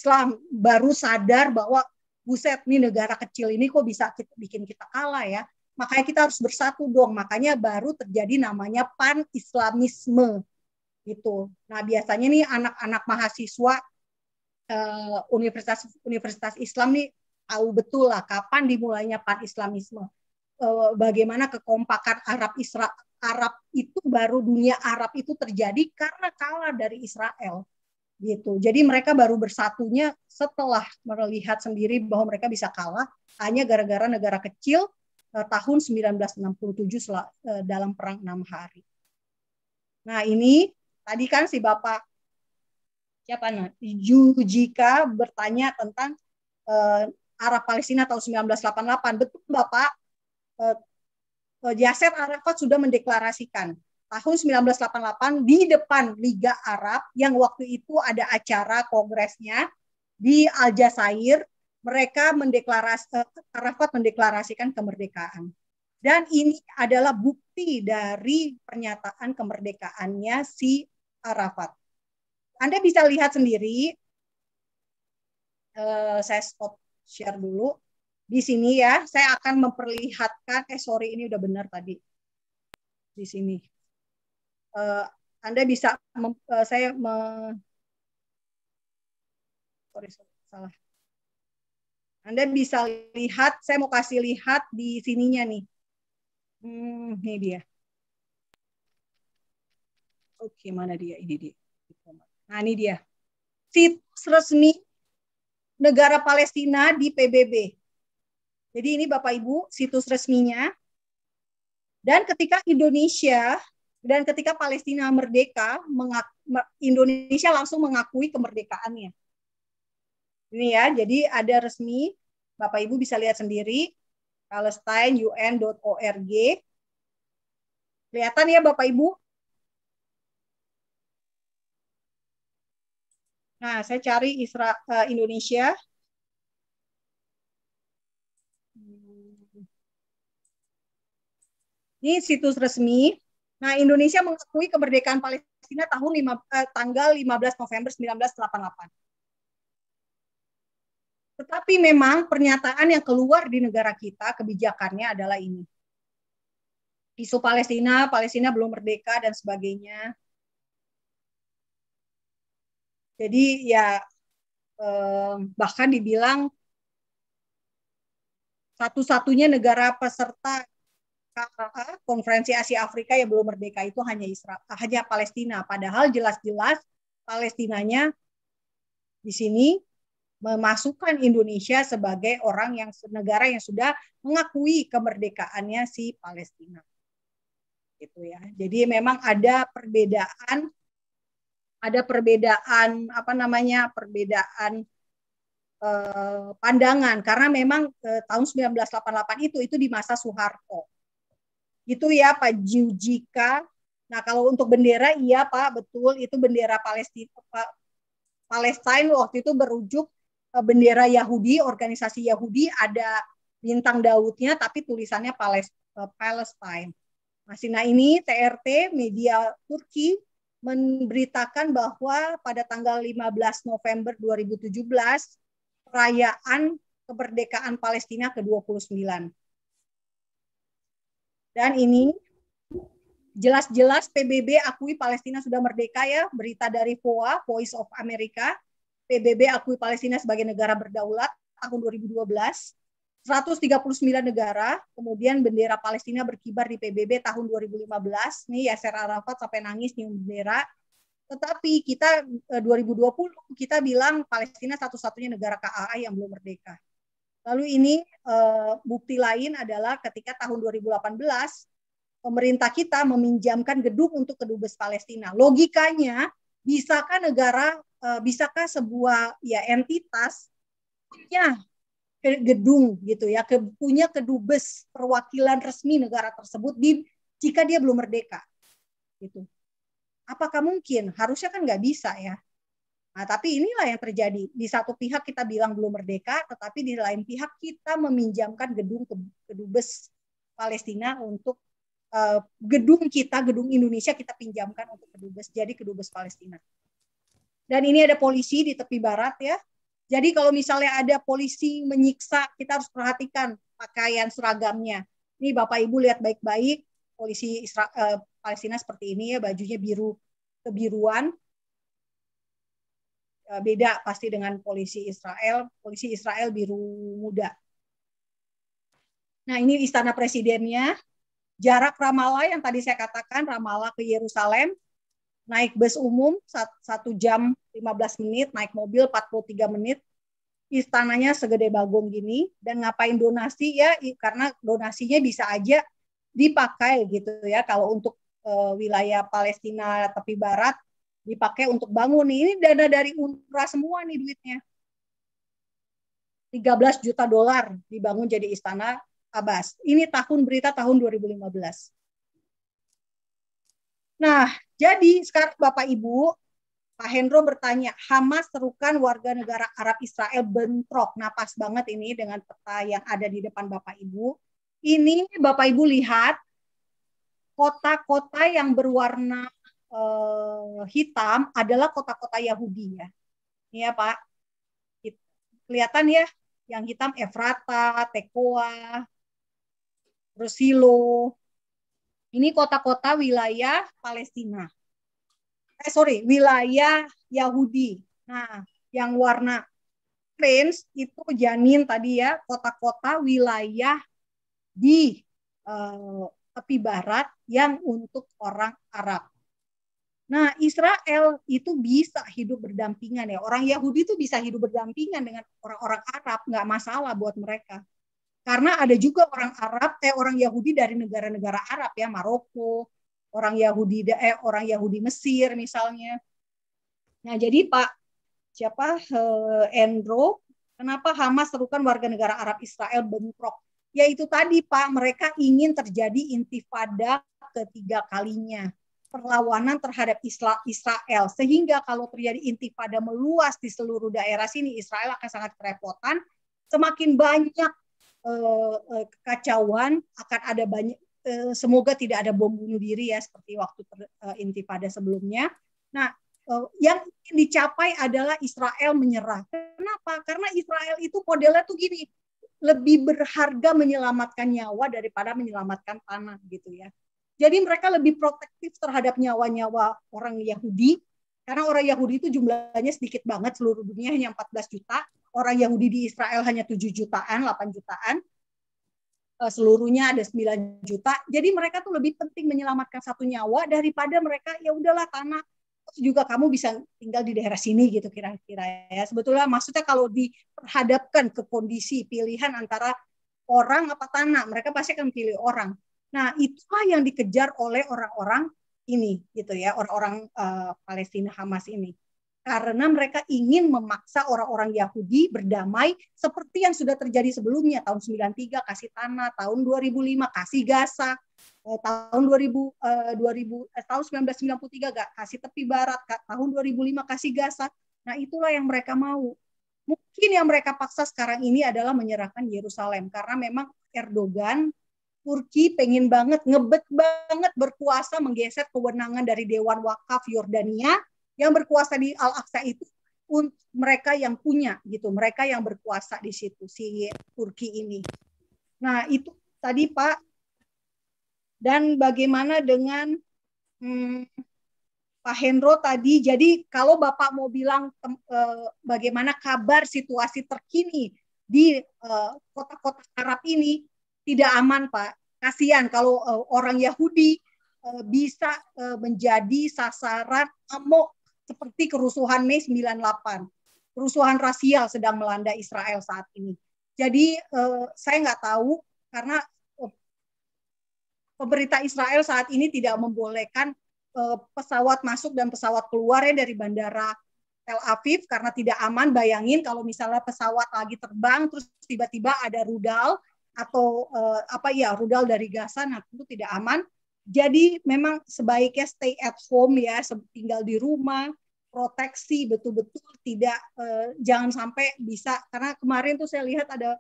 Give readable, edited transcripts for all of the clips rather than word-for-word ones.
Islam baru sadar bahwa buset nih negara kecil ini kok bisa bikin kita kalah ya. Makanya kita harus bersatu dong. Makanya baru terjadi namanya pan-islamisme gitu. Nah, biasanya nih anak-anak mahasiswa universitas Islam nih tahu betul lah kapan dimulainya pan-islamisme. Bagaimana kekompakan Arab itu baru dunia Arab itu terjadi karena kalah dari Israel gitu. Jadi mereka baru bersatunya setelah melihat sendiri bahwa mereka bisa kalah hanya gara-gara negara kecil tahun 1967 dalam perang 6 hari. Nah, ini tadi kan si Bapak siapa Jujika bertanya tentang Arab Palestina tahun 1988. Betul Bapak, Yasser Arafat sudah mendeklarasikan tahun 1988 di depan Liga Arab yang waktu itu ada acara kongresnya di Aljazair, mereka Arafat mendeklarasikan kemerdekaan. Dan ini adalah bukti dari pernyataan kemerdekaannya si Arafat. Anda bisa lihat sendiri, saya stop share dulu. Di sini ya, saya akan memperlihatkan, sorry ini udah benar tadi. Di sini. Anda bisa, sorry, salah. Anda bisa lihat, saya mau kasih lihat di sininya nih. Ini dia. Oke, mana dia? Ini dia. Nah, ini dia. Situs resmi negara Palestina di PBB. Jadi ini Bapak Ibu, situs resminya. Dan ketika Palestina merdeka, Indonesia langsung mengakui kemerdekaannya. Ini ya, jadi ada resmi, Bapak Ibu bisa lihat sendiri, palestine.un.org. Kelihatan ya Bapak Ibu? Nah, saya cari Indonesia. Ini situs resmi. Nah, Indonesia mengakui kemerdekaan Palestina tanggal 15 November 1988. Tetapi memang pernyataan yang keluar di negara kita, kebijakannya adalah ini. Isu Palestina belum merdeka dan sebagainya. Jadi ya bahkan dibilang satu-satunya negara peserta Konferensi Asia Afrika yang belum merdeka itu hanya Palestina. Padahal jelas-jelas Palestinanya di sini memasukkan Indonesia sebagai negara yang sudah mengakui kemerdekaannya si Palestina. Gitu ya. Jadi memang ada perbedaan pandangan karena memang tahun 1988 itu di masa Soeharto. Gitu ya Pak Jujika. Nah, kalau untuk bendera iya Pak, betul itu bendera Palestine waktu itu berujuk bendera Yahudi, organisasi Yahudi, ada bintang Daudnya tapi tulisannya Palestine. Nah, ini TRT media Turki memberitakan bahwa pada tanggal 15 November 2017 perayaan kemerdekaan Palestina ke-29. Dan ini jelas-jelas PBB akui Palestina sudah merdeka ya, berita dari VOA, Voice of America. PBB akui Palestina sebagai negara berdaulat tahun 2012. 139 negara, kemudian bendera Palestina berkibar di PBB tahun 2015. Nih Yasser Arafat sampai nangis nyium bendera. Tetapi kita 2020 kita bilang Palestina satu-satunya negara KAA yang belum merdeka. Lalu ini bukti lain adalah ketika tahun 2018 pemerintah kita meminjamkan gedung untuk Kedubes Palestina. Logikanya, bisakah sebuah entitas punya gedung gitu ya, punya kedubes perwakilan resmi negara tersebut jika dia belum merdeka gitu. Apakah mungkin? Harusnya kan nggak bisa ya. Nah, tapi inilah yang terjadi. Di satu pihak kita bilang belum merdeka, tetapi di lain pihak kita meminjamkan gedung kedubes Palestina untuk gedung Indonesia kita pinjamkan untuk kedubes Palestina. Dan ini ada polisi di tepi barat ya. Jadi kalau misalnya ada polisi menyiksa, kita harus perhatikan pakaian seragamnya. Ini Bapak Ibu lihat baik-baik, polisi Palestina seperti ini ya, bajunya biru kebiruan. Beda pasti dengan polisi Israel. Polisi Israel biru muda. Nah, ini istana presidennya. Jarak Ramallah yang tadi saya katakan, Ramallah ke Yerusalem, naik bus umum 1 jam 15 menit, naik mobil 43 menit. Istananya segede bagong gini, dan ngapain donasi ya, karena donasinya bisa aja dipakai gitu ya. Kalau untuk wilayah Palestina tepi barat dipakai untuk bangun. Ini dana dari UNRWA semua nih duitnya. 13 juta dolar dibangun jadi istana Abbas. Ini berita tahun 2015. Nah, jadi sekarang Bapak Ibu, Pak Hendro bertanya, Hamas serukan warga negara Arab Israel bentrok. Nah, pas banget ini dengan peta yang ada di depan Bapak Ibu. Ini Bapak Ibu lihat kota-kota yang berwarna hitam adalah kota-kota Yahudi ya. Ini ya Pak, kelihatan ya, yang hitam Efrata, Tekoa, terus Silo. Ini kota-kota wilayah Palestina. Wilayah Yahudi. Nah, yang warna orange itu Janin tadi ya, kota-kota wilayah di tepi barat yang untuk orang Arab. Nah, Israel itu bisa hidup berdampingan ya. Orang Yahudi itu bisa hidup berdampingan dengan orang-orang Arab, nggak masalah buat mereka. Karena ada juga orang Yahudi dari negara-negara Arab ya, Maroko, orang Yahudi Mesir misalnya. Nah, jadi Pak Endro, kenapa Hamas serukan warga negara Arab Israel bentrok? Yaitu tadi Pak, mereka ingin terjadi intifada ketiga kalinya, perlawanan terhadap Israel, sehingga kalau terjadi intifada meluas di seluruh daerah sini, Israel akan sangat kerepotan. Semakin banyak kekacauan, akan ada banyak, semoga tidak ada bom bunuh diri ya seperti waktu intifada sebelumnya. Nah, yang ingin dicapai adalah Israel menyerah. Kenapa? Karena Israel itu modelnya tuh gini, lebih berharga menyelamatkan nyawa daripada menyelamatkan tanah gitu ya. Jadi mereka lebih protektif terhadap nyawa-nyawa orang Yahudi, karena orang Yahudi itu jumlahnya sedikit banget, seluruh dunia hanya 14 juta. Orang Yahudi di Israel hanya 7 jutaan, 8 jutaan. Seluruhnya ada 9 juta. Jadi mereka tuh lebih penting menyelamatkan satu nyawa daripada mereka ya udahlah tanah juga kamu bisa tinggal di daerah sini gitu kira-kira ya. Sebetulnya maksudnya kalau dihadapkan ke kondisi pilihan antara orang apa tanah, mereka pasti akan pilih orang. Nah, itulah yang dikejar oleh orang-orang ini gitu ya, orang-orang Palestina Hamas ini. Karena mereka ingin memaksa orang-orang Yahudi berdamai seperti yang sudah terjadi sebelumnya, tahun 93 kasih tanah, tahun 2005 kasih Gaza, tahun 1993 kasih tepi barat, tahun 2005 kasih Gaza. Nah, itulah yang mereka mau. Mungkin yang mereka paksa sekarang ini adalah menyerahkan Yerusalem, karena memang Erdogan Turki pengen banget, ngebet banget berkuasa, menggeser kewenangan dari Dewan Wakaf Yordania yang berkuasa di Al-Aqsa itu untuk mereka yang punya gitu, mereka yang berkuasa di situ, si Turki ini. Nah, itu tadi Pak. Dan bagaimana dengan Pak Hendro tadi, jadi kalau Bapak mau bilang bagaimana kabar situasi terkini di kota-kota Arab ini, tidak aman Pak. Kasihan kalau orang Yahudi bisa menjadi sasaran amok seperti kerusuhan Mei 98. Kerusuhan rasial sedang melanda Israel saat ini. Jadi saya nggak tahu karena pemerintah Israel saat ini tidak membolehkan pesawat masuk dan pesawat keluar ya dari bandara Tel Aviv karena tidak aman. Bayangin kalau misalnya pesawat lagi terbang terus tiba-tiba ada rudal atau rudal dari Gaza, nah itu tidak aman. Jadi memang sebaiknya stay at home ya, tinggal di rumah, proteksi betul-betul, tidak jangan sampai bisa, karena kemarin tuh saya lihat ada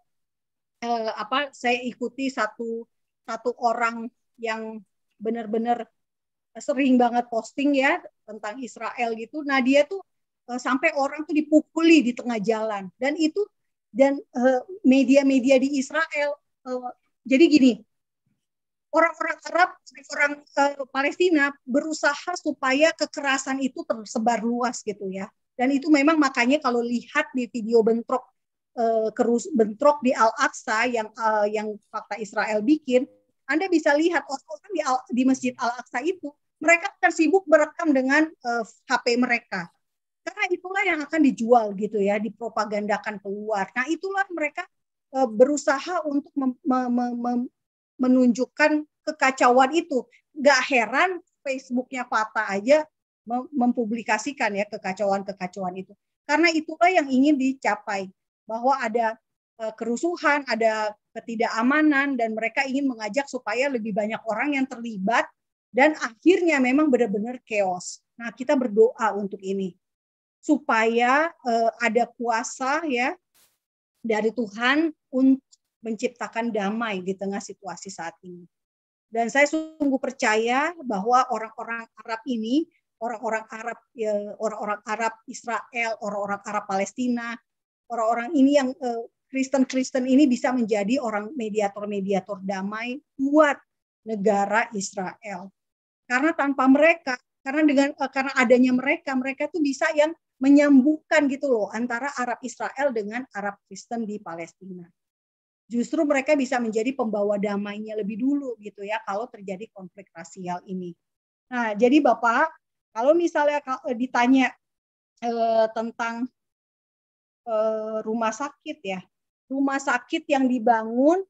saya ikuti satu orang yang benar-benar sering banget posting ya tentang Israel gitu. Nah, dia tuh sampai orang tuh dipukuli di tengah jalan. Dan media-media di Israel, jadi gini, orang-orang Arab, orang Palestina berusaha supaya kekerasan itu tersebar luas gitu ya. Dan itu memang makanya kalau lihat di video bentrok bentrok di Al-Aqsa yang fakta Israel bikin, Anda bisa lihat orang-orang di Masjid Al-Aqsa itu mereka akan sibuk berekam dengan HP mereka. Karena itulah yang akan dijual gitu ya, dipropagandakan keluar. Nah, itulah mereka berusaha untuk menunjukkan kekacauan itu. Gak heran Facebooknya Fatah aja mempublikasikan ya kekacauan-kekacauan itu. Karena itulah yang ingin dicapai, bahwa ada kerusuhan, ada ketidakamanan, dan mereka ingin mengajak supaya lebih banyak orang yang terlibat, dan akhirnya memang benar-benar chaos. Nah, kita berdoa untuk ini, supaya ada kuasa ya dari Tuhan untuk menciptakan damai di tengah situasi saat ini. Dan saya sungguh percaya bahwa orang-orang Arab ini, orang-orang Arab Israel, orang-orang Arab Palestina, orang-orang ini yang Kristen-Kristen ini bisa menjadi orang mediator-mediator damai buat negara Israel. Karena tanpa mereka, karena adanya mereka tuh bisa yang menyambungkan gitu loh antara Arab Israel dengan Arab Kristen di Palestina. Justru mereka bisa menjadi pembawa damainya lebih dulu gitu ya kalau terjadi konflik rasial ini. Nah, jadi Bapak, kalau misalnya ditanya tentang rumah sakit ya, rumah sakit yang dibangun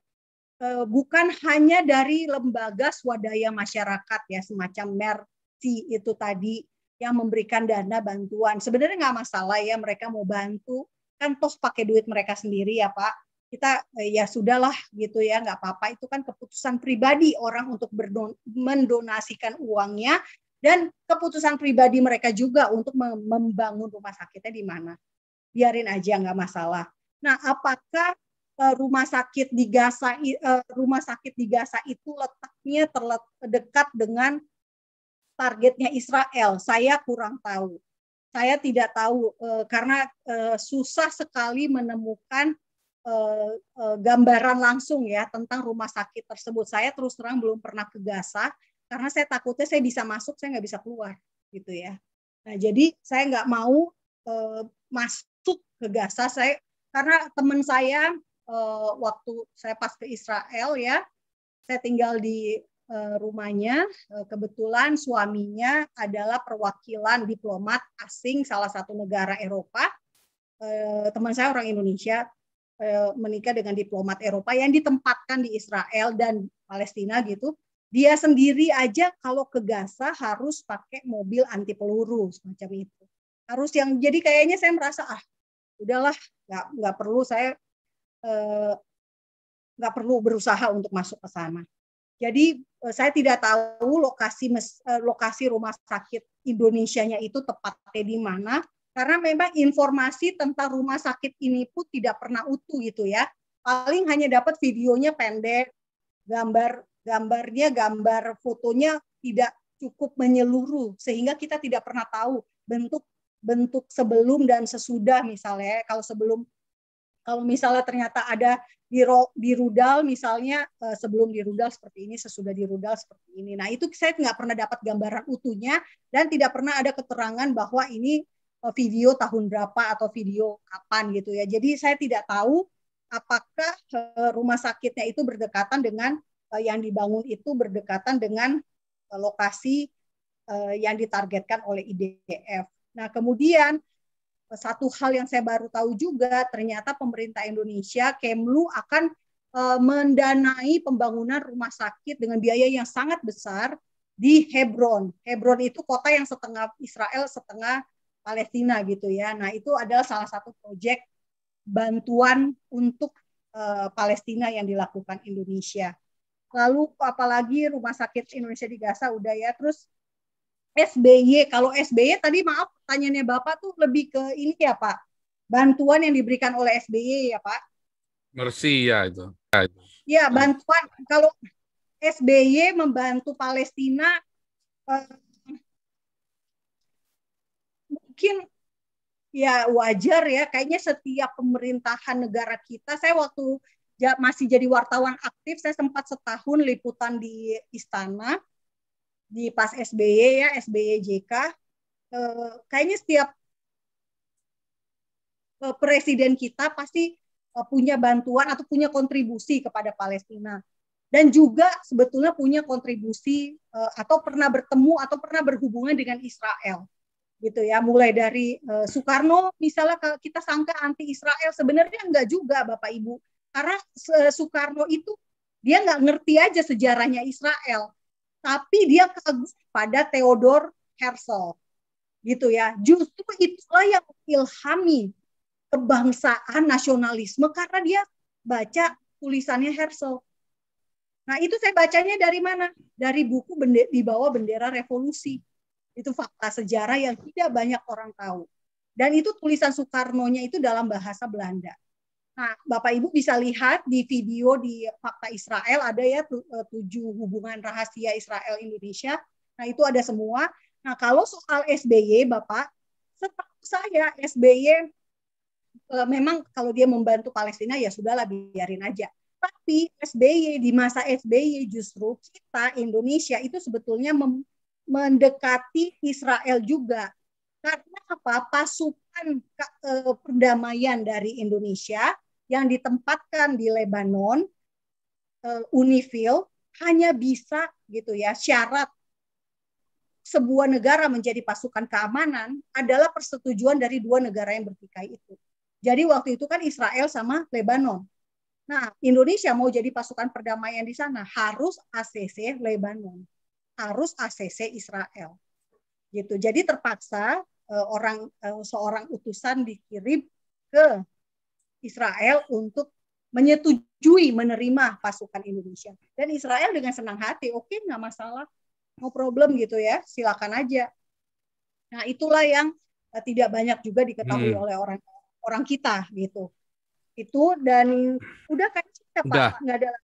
bukan hanya dari lembaga swadaya masyarakat ya, semacam Mercy itu tadi yang memberikan dana bantuan. Sebenarnya nggak masalah ya mereka mau bantu, kan toh pakai duit mereka sendiri ya Pak. Kita ya sudahlah gitu ya, nggak apa-apa, itu kan keputusan pribadi orang untuk mendonasikan uangnya, dan keputusan pribadi mereka juga untuk membangun rumah sakitnya di mana. Biarin aja, nggak masalah. Nah, apakah rumah sakit di Gaza itu letaknya dekat dengan targetnya Israel? Saya kurang tahu. Saya tidak tahu karena susah sekali menemukan gambaran langsung ya tentang rumah sakit tersebut. Saya terus terang belum pernah ke Gaza karena saya takutnya saya bisa masuk, saya nggak bisa keluar gitu ya. Nah, jadi saya nggak mau masuk ke Gaza. Karena teman saya waktu saya pas ke Israel ya, saya tinggal di rumahnya, kebetulan suaminya adalah perwakilan diplomat asing salah satu negara Eropa. Teman saya orang Indonesia, menikah dengan diplomat Eropa yang ditempatkan di Israel dan Palestina gitu. Dia sendiri aja kalau ke Gaza harus pakai mobil anti peluru semacam itu. Harus yang, jadi kayaknya saya merasa udahlah, nggak perlu, saya nggak perlu berusaha untuk masuk ke sana. Jadi saya tidak tahu lokasi rumah sakit Indonesianya itu tepatnya di mana, karena memang informasi tentang rumah sakit ini pun tidak pernah utuh gitu ya. Paling hanya dapat videonya pendek, gambar fotonya tidak cukup menyeluruh, sehingga kita tidak pernah tahu bentuk sebelum dan sesudah. Misalnya kalau misalnya ternyata ada di rudal misalnya, sebelum di rudal seperti ini, sesudah di rudal seperti ini. Nah, itu saya nggak pernah dapat gambaran utuhnya, dan tidak pernah ada keterangan bahwa ini video tahun berapa atau video kapan gitu ya. Jadi saya tidak tahu apakah rumah sakitnya itu berdekatan dengan yang dibangun itu berdekatan dengan lokasi yang ditargetkan oleh IDF. Nah, kemudian satu hal yang saya baru tahu juga, ternyata pemerintah Indonesia, Kemlu, akan mendanai pembangunan rumah sakit dengan biaya yang sangat besar di Hebron. Hebron itu kota yang setengah Israel, setengah Palestina gitu ya. Nah, itu adalah salah satu proyek bantuan untuk Palestina yang dilakukan Indonesia. Lalu apalagi rumah sakit Indonesia di Gaza udah ya. Terus SBY, kalau SBY tadi maaf tanyanya Bapak tuh lebih ke ini ya Pak, bantuan yang diberikan oleh SBY ya Pak? Mercy ya itu. Ya, bantuan, kalau SBY membantu Palestina mungkin ya wajar ya. Kayaknya setiap pemerintahan negara kita, saya waktu masih jadi wartawan aktif, saya sempat setahun liputan di istana di pas SBY ya, SBY JK. Kayaknya setiap presiden kita pasti punya bantuan atau punya kontribusi kepada Palestina, dan juga sebetulnya punya kontribusi atau pernah bertemu atau pernah berhubungan dengan Israel gitu ya. Mulai dari Soekarno misalnya, kita sangka anti Israel, sebenarnya enggak juga Bapak Ibu, karena Soekarno itu dia nggak ngerti aja sejarahnya Israel, tapi dia kagum pada Theodor Herzl gitu ya. Justru itulah yang ilhami kebangsaan, nasionalisme, karena dia baca tulisannya Herzl. Nah, itu saya bacanya dari mana? Dari buku di bawah bendera revolusi. Itu fakta sejarah yang tidak banyak orang tahu. Dan itu tulisan Soekarno-nya itu dalam bahasa Belanda. Nah, Bapak Ibu bisa lihat di video di Fakta Israel, ada ya 7 hubungan rahasia Israel Indonesia. Nah, itu ada semua. Nah, kalau soal SBY, Bapak, setahu saya SBY memang kalau dia membantu Palestina ya sudahlah, biarin aja. Tapi SBY, di masa SBY justru kita Indonesia itu sebetulnya mendekati Israel juga. Karena apa? Pasukan perdamaian dari Indonesia yang ditempatkan di Lebanon, UNIFIL, hanya bisa gitu ya, syarat sebuah negara menjadi pasukan keamanan adalah persetujuan dari 2 negara yang bertikai itu. Jadi waktu itu kan Israel sama Lebanon. Nah, Indonesia mau jadi pasukan perdamaian di sana harus ACC Lebanon, harus ACC Israel. Gitu. Jadi terpaksa seorang utusan dikirim ke Israel untuk menyetujui menerima pasukan Indonesia. Dan Israel dengan senang hati, oke, nggak masalah, no problem gitu ya, silakan aja. Nah, itulah yang tidak banyak juga diketahui oleh orang kita gitu. Itu, dan udah kan, Pak, Udah. nggak ada